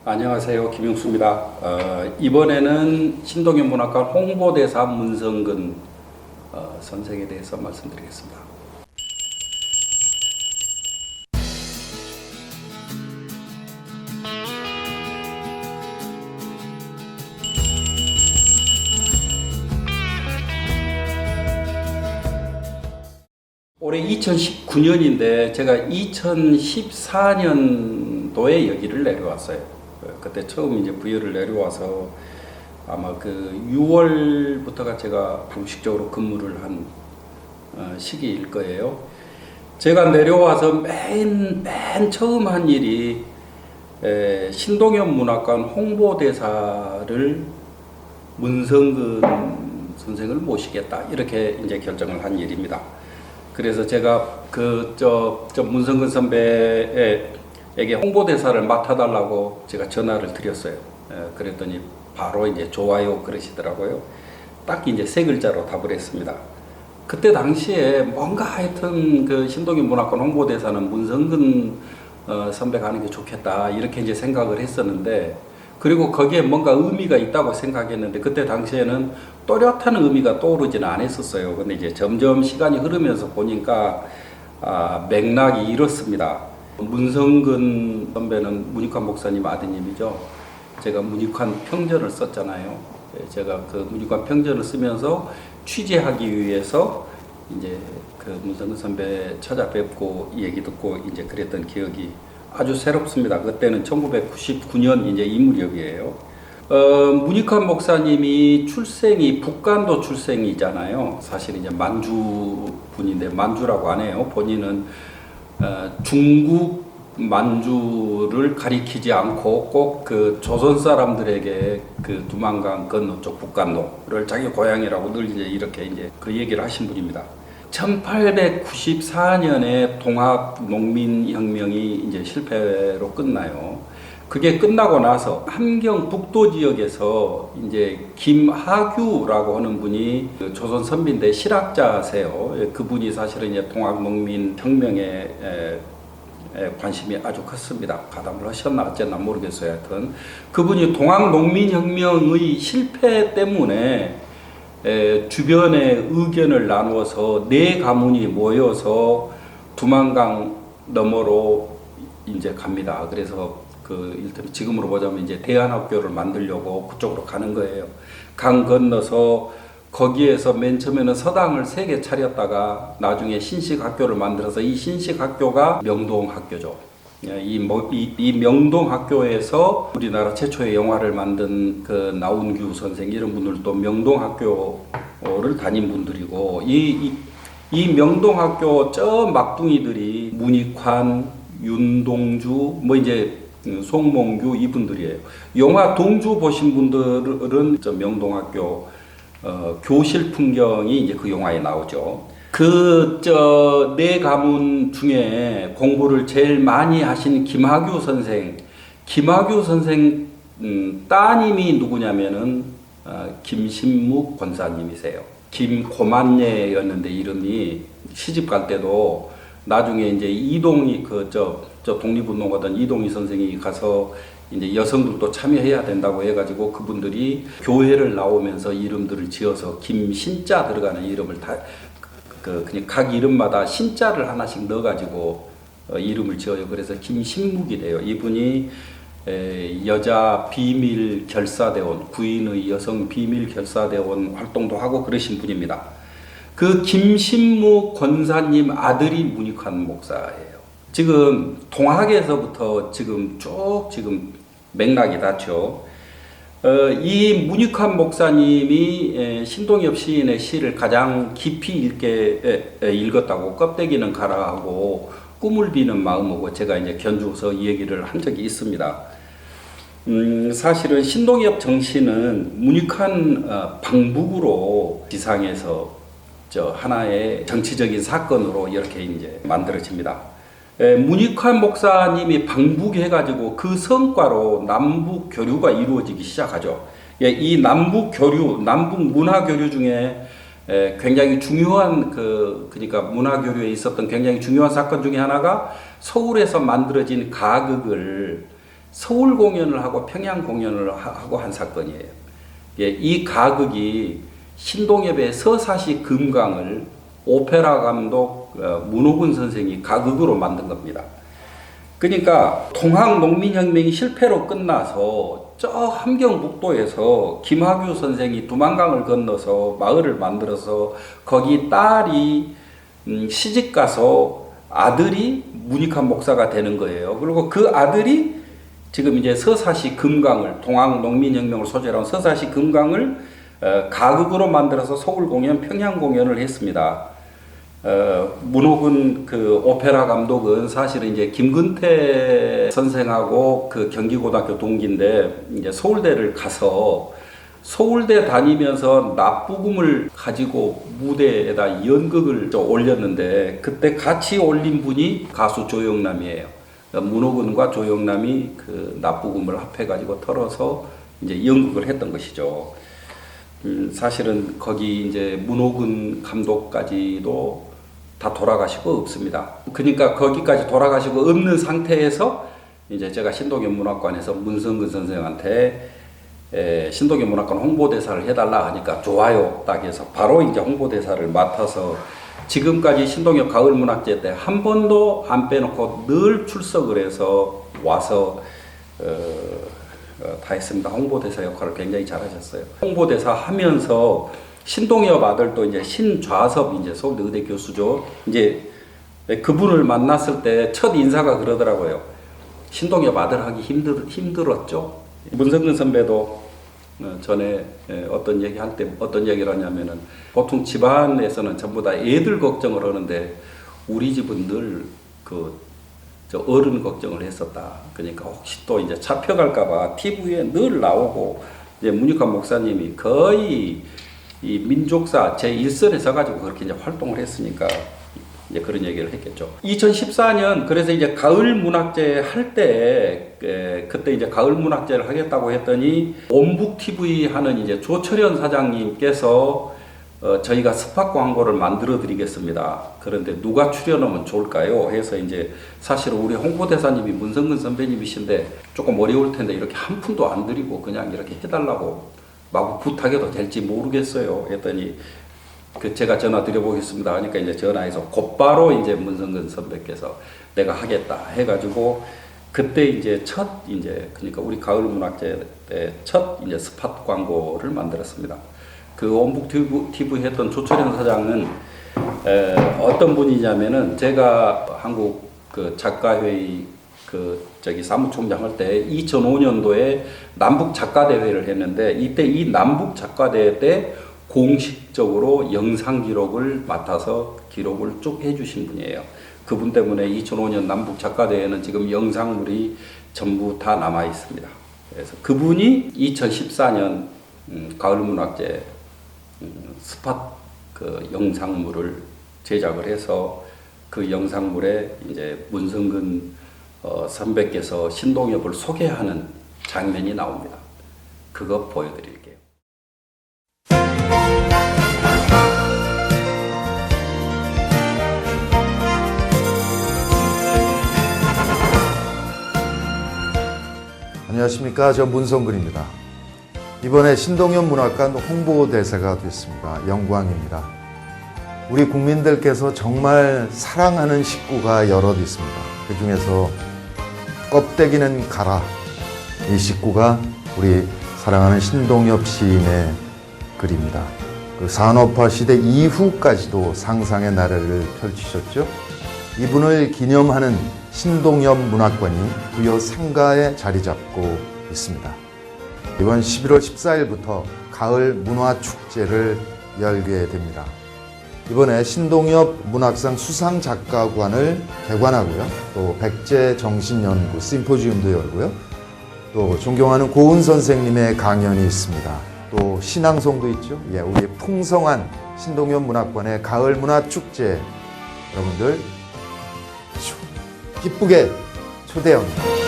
안녕하세요. 김용수입니다. 이번에는 신동엽 문학관 홍보대사 문성근 선생에 대해서 말씀드리겠습니다. 올해 2019년인데 제가 2014년도에 여기를 내려왔어요. 그때 처음 이제 부여를 내려와서 아마 그 6월부터가 제가 공식적으로 근무를 한 시기일 거예요. 제가 내려와서 맨 처음 한 일이 신동엽 문학관 홍보대사를 문성근 선생을 모시겠다 이렇게 이제 결정을 한 일입니다. 그래서 제가 문성근 선배에게 홍보대사를 맡아달라고 제가 전화를 드렸어요. 그랬더니 바로 이제 좋아요 그러시더라고요. 딱 이제 세 글자로 답을 했습니다. 그때 당시에 뭔가 하여튼 그 신동엽 문학관 홍보대사는 문성근 선배가 하는 게 좋겠다 이렇게 이제 생각을 했었는데, 그리고 거기에 뭔가 의미가 있다고 생각했는데 그때 당시에는 또렷한 의미가 떠오르지는 않았었어요. 근데 이제 점점 시간이 흐르면서 보니까 맥락이 이렇습니다. 문성근 선배는 문익환 목사님 아드님이죠. 제가 문익환 평전을 썼잖아요. 제가 그 문익환 평전을 쓰면서 취재하기 위해서 이제 그 문성근 선배 찾아뵙고 얘기 듣고 이제 그랬던 기억이 아주 새롭습니다. 그때는 1999년 이제 이 무렵이에요. 문익환 목사님이 출생이 북간도 출생이잖아요. 사실 이제 만주 분인데 만주라고 안 해요. 본인은 중국 만주를 가리키지 않고 꼭 그 조선 사람들에게 그 두만강 건너쪽 북간도를 자기 고향이라고 늘 이제 이렇게 이제 그 얘기를 하신 분입니다. 1894년에 동학농민혁명이 이제 실패로 끝나요. 그게 끝나고 나서 함경 북도 지역에서 이제 김하규라고 하는 분이 그 조선 선비인데 실학자세요. 그분이 사실은 이제 동학농민혁명에 관심이 아주 컸습니다. 가담을 하셨나 어쨌나 모르겠어요. 하여튼 그분이 동학농민혁명의 실패 때문에 주변의 의견을 나누어서 네 가문이 모여서 두만강 너머로 이제 갑니다. 그래서 그 일단 지금으로 보자면 이제 대안학교를 만들려고 그쪽으로 가는 거예요. 강 건너서 거기에서 맨 처음에는 서당을 3개 차렸다가 나중에 신식학교를 만들어서 이 신식학교가 명동학교죠. 이 명동학교에서 우리나라 최초의 영화를 만든 그 나운규 선생 이런 분들도 명동학교를 다닌 분들이고, 이 명동학교 저 막둥이들이 문익환, 윤동주 뭐 이제 송몽규 이분들이에요. 영화 동주 보신 분들은 저 명동학교 교실 풍경이 이제 그 영화에 나오죠. 네 가문 중에 공부를 제일 많이 하신 김하규 선생 따님이 누구냐면은 김신묵 권사님이세요. 김고만예였는데 이름이 시집 갈 때도 나중에 이제 이동희 독립운동하던 이동희 선생이 가서 이제 여성들도 참여해야 된다고 해가지고 그분들이 교회를 나오면서 이름들을 지어서 김신자 들어가는 이름을 다 그냥 각 이름마다 신자를 하나씩 넣어가지고 이름을 지어요. 그래서 김신묵이 돼요. 이분이 여자 비밀 결사대원, 구인의 여성 비밀 결사대원 활동도 하고 그러신 분입니다. 그 김신묵 권사님 아들이 문익환 목사예요. 지금 동학에서부터 지금 맥락이 닿죠. 이 문익환 목사님이 신동엽 시인의 시를 가장 깊이 읽었다고, 껍데기는 가라하고 꿈을 비는 마음하고 제가 이제 견주어서 이 얘기를 한 적이 있습니다. 사실은 신동엽 정신은 문익환 방북으로 지상에서 하나의 정치적인 사건으로 이렇게 이제 만들어집니다. 문익환 목사님이 방북해가지고 그 성과로 남북 교류가 이루어지기 시작하죠. 이 남북 교류, 남북 문화 교류 중에 굉장히 중요한 그러니까 문화 교류에 있었던 굉장히 중요한 사건 중에 하나가 서울에서 만들어진 가극을 서울 공연을 하고 평양 공연을 하고 한 사건이에요. 예, 이 가극이 신동엽의 서사시 금강을 오페라 감독 문호근 선생이 가극으로 만든 겁니다. 그러니까 통학 농민혁명이 실패로 끝나서 저 함경북도에서 김학유 선생이 두만강을 건너서 마을을 만들어서 거기 딸이 시집가서 아들이 문익환 목사가 되는 거예요. 그리고 그 아들이 지금 이제 서사시 금강을 통학 농민혁명을 소재로 한 서사시 금강을 가극으로 만들어서 서울 공연, 평양 공연을 했습니다. 문호근 그 오페라 감독은 사실은 이제 김근태 선생하고 그 경기고등학교 동기인데 이제 서울대를 가서 서울대 다니면서 납부금을 가지고 무대에다 연극을 올렸는데 그때 같이 올린 분이 가수 조영남이에요. 문호근과 조영남이 그 납부금을 합해가지고 털어서 이제 연극을 했던 것이죠. 사실은 거기 이제 문호근 감독까지도 다 돌아가시고 없습니다. 그러니까 거기까지 돌아가시고 없는 상태에서 이제 제가 신동엽 문학관에서 문성근 선생한테 신동엽 문학관 홍보대사를 해달라 하니까 좋아요 딱 해서 바로 이제 홍보대사를 맡아서 지금까지 신동엽 가을문학제 때 한 번도 안 빼놓고 늘 출석을 해서 와서 다 했습니다. 홍보대사 역할을 굉장히 잘하셨어요. 홍보대사 하면서 신동엽 아들도 이제 신좌섭 이제 서울대 의대 교수죠. 이제 그분을 만났을 때 첫 인사가 그러더라고요. 신동엽 아들 하기 힘들었죠. 문성근 선배도 전에 어떤 얘기 할 때 어떤 얘기를 하냐면은 보통 집안에서는 전부 다 애들 걱정을 하는데 우리 집은 늘 저 어른 걱정을 했었다. 그러니까 혹시 또 이제 잡혀갈까봐 TV에 늘 나오고 이제 문익환 목사님이 거의 이 민족사 제1선에 서가지고 그렇게 이제 활동을 했으니까 이제 그런 얘기를 했겠죠. 2014년 그래서 이제 가을 문학제 할 때 그때 이제 가을 문학제를 하겠다고 했더니 온북 TV 하는 이제 조철현 사장님께서 저희가 스팟 광고를 만들어 드리겠습니다. 그런데 누가 출연하면 좋을까요? 해서 이제 사실 우리 홍보대사님이 문성근 선배님이신데 조금 어려울 텐데 이렇게 한 푼도 안 드리고 그냥 이렇게 해달라고 마구 부탁해도 될지 모르겠어요. 했더니 제가 전화 드려보겠습니다 하니까 이제 전화해서 곧바로 이제 문성근 선배께서 내가 하겠다 해가지고 그때 이제 그러니까 우리 가을 문학제 때 첫 이제 스팟 광고를 만들었습니다. 그 온북 TV 했던 조철현 사장은 어떤 분이냐면은 제가 한국 그 작가회의 사무총장 할 때 2005년도에 남북 작가대회를 했는데 이때 이 남북 작가대회 때 공식적으로 영상 기록을 맡아서 기록을 쭉 해주신 분이에요. 그분 때문에 2005년 남북 작가대회는 지금 영상물이 전부 다 남아 있습니다. 그래서 그분이 2014년 가을문학제 스팟 그 영상물을 제작을 해서 그 영상물에 이제 문성근 선배께서 신동엽을 소개하는 장면이 나옵니다. 그거 보여드릴게요. 안녕하십니까. 저 문성근입니다. 이번에 신동엽 문학관 홍보대사가 됐습니다. 영광입니다. 우리 국민들께서 정말 사랑하는 식구가 여럿 있습니다. 그 중에서 껍데기는 가라. 이 식구가 우리 사랑하는 신동엽 시인의 글입니다. 그 산업화 시대 이후까지도 상상의 나래를 펼치셨죠. 이분을 기념하는 신동엽 문학관이 부여 상가에 자리 잡고 있습니다. 이번 11월 14일부터 가을 문화축제를 열게 됩니다. 이번에 신동엽 문학상 수상작가관을 개관하고요. 또 백제정신연구 심포지움도 열고요. 또 존경하는 고은 선생님의 강연이 있습니다. 또 신앙송도 있죠. 우리 풍성한 신동엽 문학관의 가을 문화축제 여러분들 기쁘게 초대합니다.